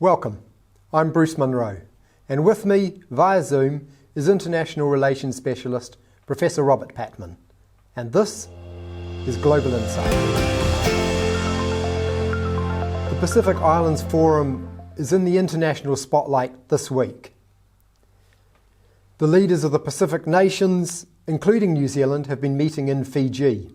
Welcome, I'm Bruce Munro, and with me via Zoom is International Relations Specialist Professor Robert Patman, and this is Global Insight. The Pacific Islands Forum is in the international spotlight this week. The leaders of the Pacific nations, including New Zealand, have been meeting in Fiji.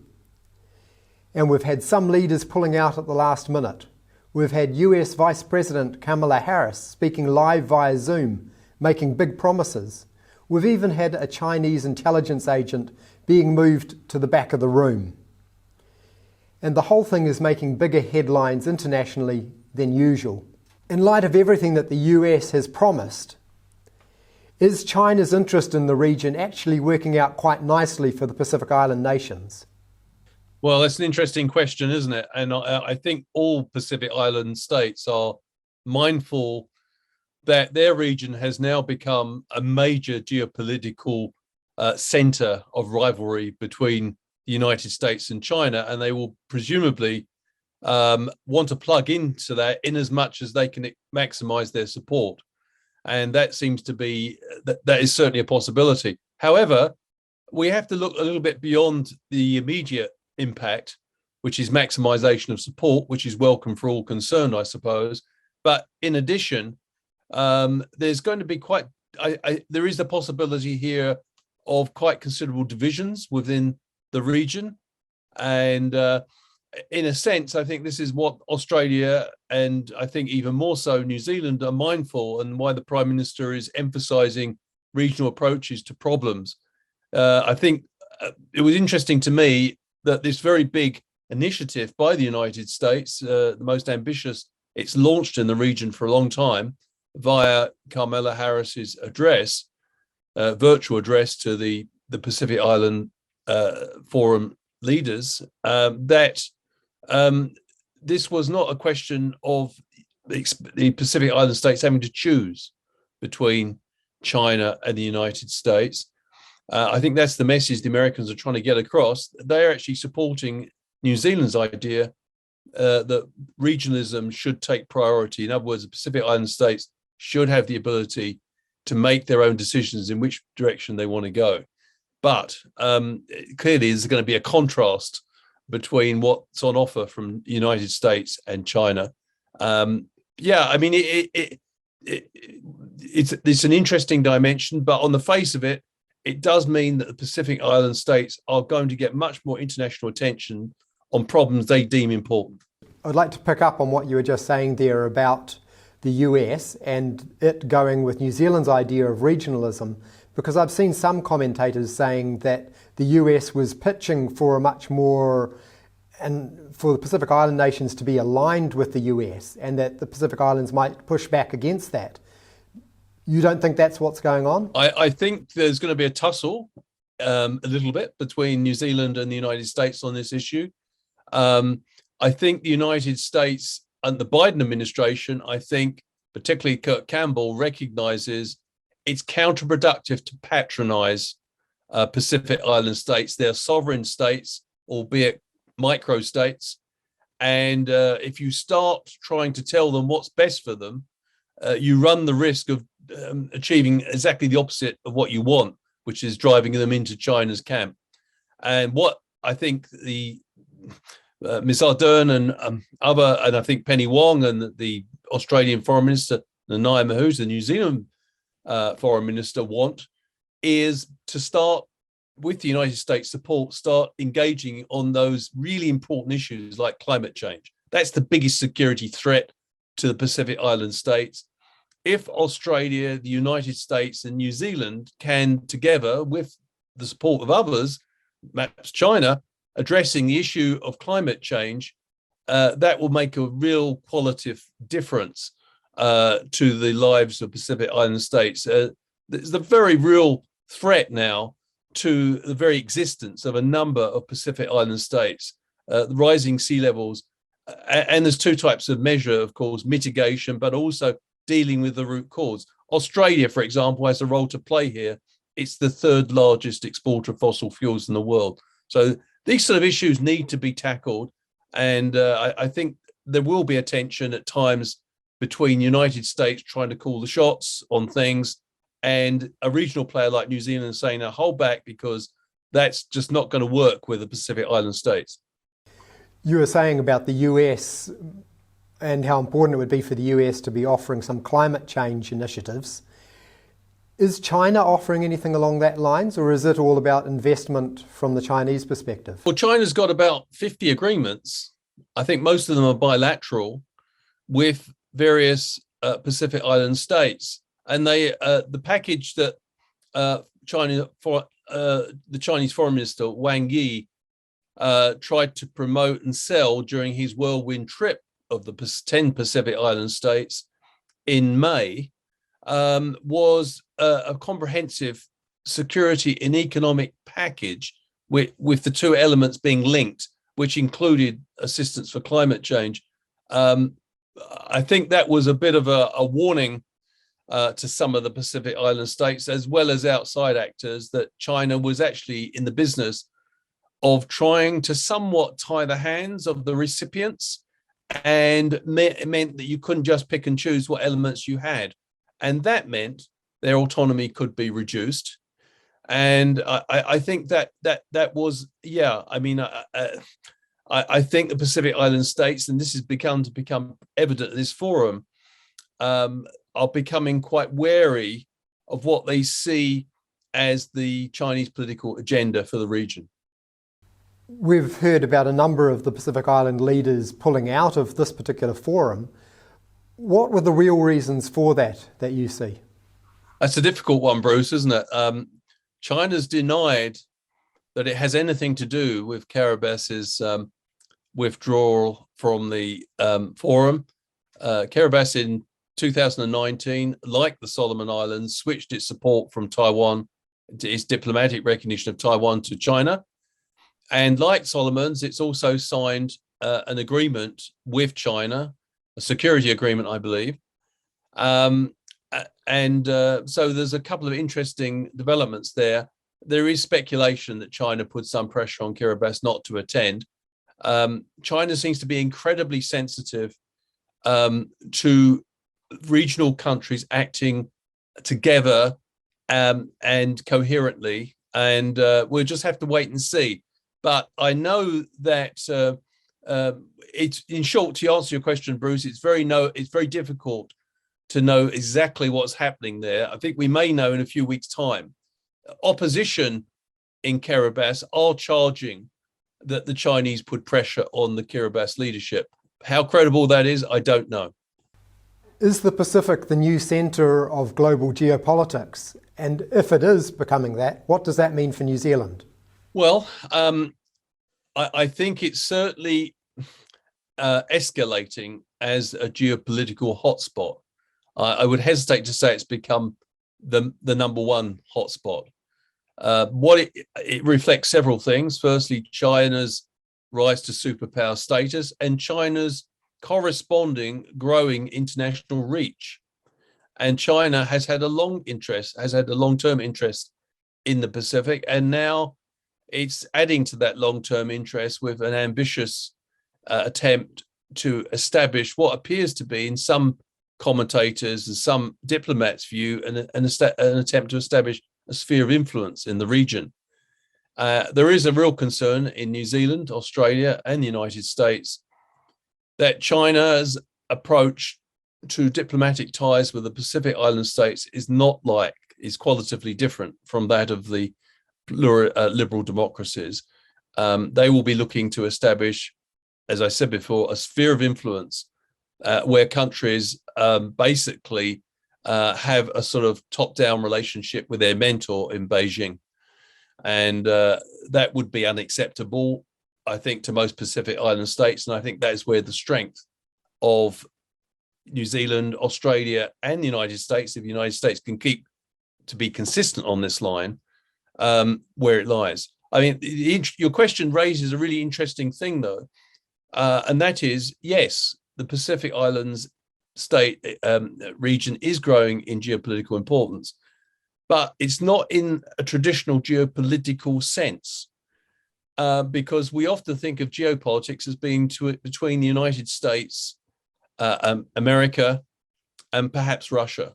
And we've had some leaders pulling out at the last minute. We've had US Vice President Kamala Harris speaking live via Zoom, making big promises. We've even had a Chinese intelligence agent being moved to the back of the room. And the whole thing is making bigger headlines internationally than usual. In light of everything that the US has promised, is China's interest in the region actually working out quite nicely for the Pacific Island nations? Well, that's an interesting question, isn't it? And I think all Pacific Island states are mindful that their region has now become a major geopolitical center of rivalry between the United States and China, and they will presumably want to plug into that in as much as they can maximize their support. And that seems to be, that is certainly a possibility. However, we have to look a little bit beyond the immediate impact, which is maximization of support, which is welcome for all concerned, I suppose. But in addition, there's going to be there is the possibility here of quite considerable divisions within the region. And in a sense, I think this is what Australia and I think even more so New Zealand are mindful, and why the Prime Minister is emphasizing regional approaches to problems. I think it was interesting to me that this very big initiative by the United States, the most ambitious it's launched in the region for a long time, via Kamala Harris's address, virtual address to the Pacific Island Forum leaders, that this was not a question of the Pacific Island states having to choose between China and the United States. I think that's the message the Americans are trying to get across. They're actually supporting New Zealand's idea that regionalism should take priority. In other words, the Pacific Island states should have the ability to make their own decisions in which direction they want to go. But clearly, there's going to be a contrast between what's on offer from the United States and China. It's an interesting dimension, but on the face of it, it does mean that the Pacific Island states are going to get much more international attention on problems they deem important. I'd like to pick up on what you were just saying there about the US and it going with New Zealand's idea of regionalism, because I've seen some commentators saying that the US was pitching for a much more, and for the Pacific Island nations to be aligned with the US, and that the Pacific Islands might push back against that. You don't think that's what's going on? I think there's going to be a tussle a little bit between New Zealand and the United States on this issue. I think the United States and the Biden administration, I think particularly Kurt Campbell, recognizes it's counterproductive to patronize Pacific Island states. They're sovereign states, albeit micro-states. And if you start trying to tell them what's best for them, you run the risk of achieving exactly the opposite of what you want, which is driving them into China's camp. And what I think the Ms. Ardern and and I think Penny Wong and the Australian Foreign Minister, Nanaia Mahuta, the New Zealand Foreign Minister, want is to start, with the United States support, start engaging on those really important issues like climate change. That's the biggest security threat to the Pacific Island states. If Australia, the United States, and New Zealand can, together with the support of others, perhaps China, addressing the issue of climate change, that will make a real qualitative difference to the lives of Pacific Island states. There's a very real threat now to the very existence of a number of Pacific Island states, the rising sea levels. And there's two types of measure, of course, mitigation, but also dealing with the root cause. Australia, for example, has a role to play here. It's the third largest exporter of fossil fuels in the world. So these sort of issues need to be tackled. And I think there will be a tension at times between United States trying to call the shots on things and a regional player like New Zealand saying, now hold back because that's just not going to work with the Pacific Island states. You were saying about the US and how important it would be for the US to be offering some climate change initiatives. Is China offering anything along that lines, or is it all about investment from the Chinese perspective? Well, China's got about 50 agreements. I think most of them are bilateral with various Pacific Island states. And the package that the Chinese Foreign Minister Wang Yi tried to promote and sell during his whirlwind trip of the 10 Pacific Island states in May was a comprehensive security and economic package with the two elements being linked, which included assistance for climate change. I think that was a bit of a warning to some of the Pacific Island states, as well as outside actors, that China was actually in the business of trying to somewhat tie the hands of the recipients, and it meant that you couldn't just pick and choose what elements you had. And that meant their autonomy could be reduced. And I think that was, yeah, I mean, I think the Pacific Island states, and this has become evident at this forum, are becoming quite wary of what they see as the Chinese political agenda for the region. We've heard about a number of the Pacific Island leaders pulling out of this particular forum. What were the real reasons for that you see? That's a difficult one, Bruce, isn't it? China's denied that it has anything to do with Kiribatis's withdrawal from the forum. Kiribati in 2019, like the Solomon Islands, switched its support from Taiwan, its diplomatic recognition of Taiwan, to China. And like Solomons, it's also signed an agreement with China, a security agreement, I believe. So there's a couple of interesting developments there. There is speculation that China put some pressure on Kiribati not to attend. China seems to be incredibly sensitive to regional countries acting together and coherently, and we'll just have to wait and see. But I know that it's, in short, to answer your question, Bruce, it's very difficult to know exactly what's happening there. I think we may know in a few weeks' time. Opposition in Kiribati are charging that the Chinese put pressure on the Kiribati leadership. How credible that is, I don't know. Is the Pacific the new centre of global geopolitics? And if it is becoming that, what does that mean for New Zealand? Well, I think it's certainly escalating as a geopolitical hotspot. I would hesitate to say it's become the number one hotspot. It reflects several things. Firstly, China's rise to superpower status and China's corresponding growing international reach. And China has had a long-term interest in the Pacific, and now it's adding to that long-term interest with an ambitious attempt to establish what appears to be, in some commentators and some diplomats' view, an attempt to establish a sphere of influence in the region. There is a real concern in New Zealand, Australia, and the United States that China's approach to diplomatic ties with the Pacific Island states is qualitatively different from that of the liberal democracies. They will be looking to establish, as I said before, a sphere of influence where countries basically have a sort of top-down relationship with their mentor in Beijing. And that would be unacceptable, I think, to most Pacific Island states. And I think that is where the strength of New Zealand, Australia, and the United States, if the United States can keep to be consistent on this line, where it lies. I mean, your question raises a really interesting thing, though, and that is, yes, the Pacific Islands state region is growing in geopolitical importance, but it's not in a traditional geopolitical sense, because we often think of geopolitics as being between the United States, America, and perhaps Russia.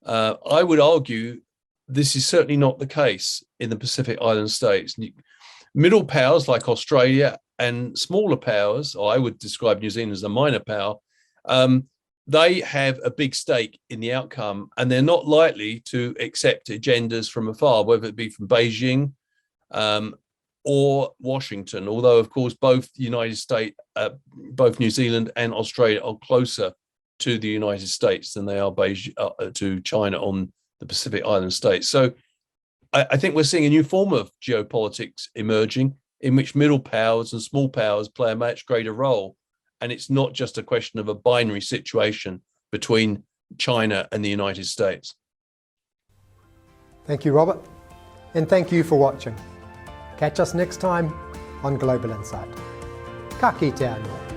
I would argue this is certainly not the case in the Pacific Island states. Middle powers like Australia and smaller powers, or I would describe New Zealand as a minor power, they have a big stake in the outcome, and they're not likely to accept agendas from afar, whether it be from Beijing or Washington. Although, of course, both the United States, both New Zealand and Australia are closer to the United States than they are to China on the Pacific Island states. So I think we're seeing a new form of geopolitics emerging in which middle powers and small powers play a much greater role. And it's not just a question of a binary situation between China and the United States. Thank you, Robert. And thank you for watching. Catch us next time on Global Insight. Ka kite anō.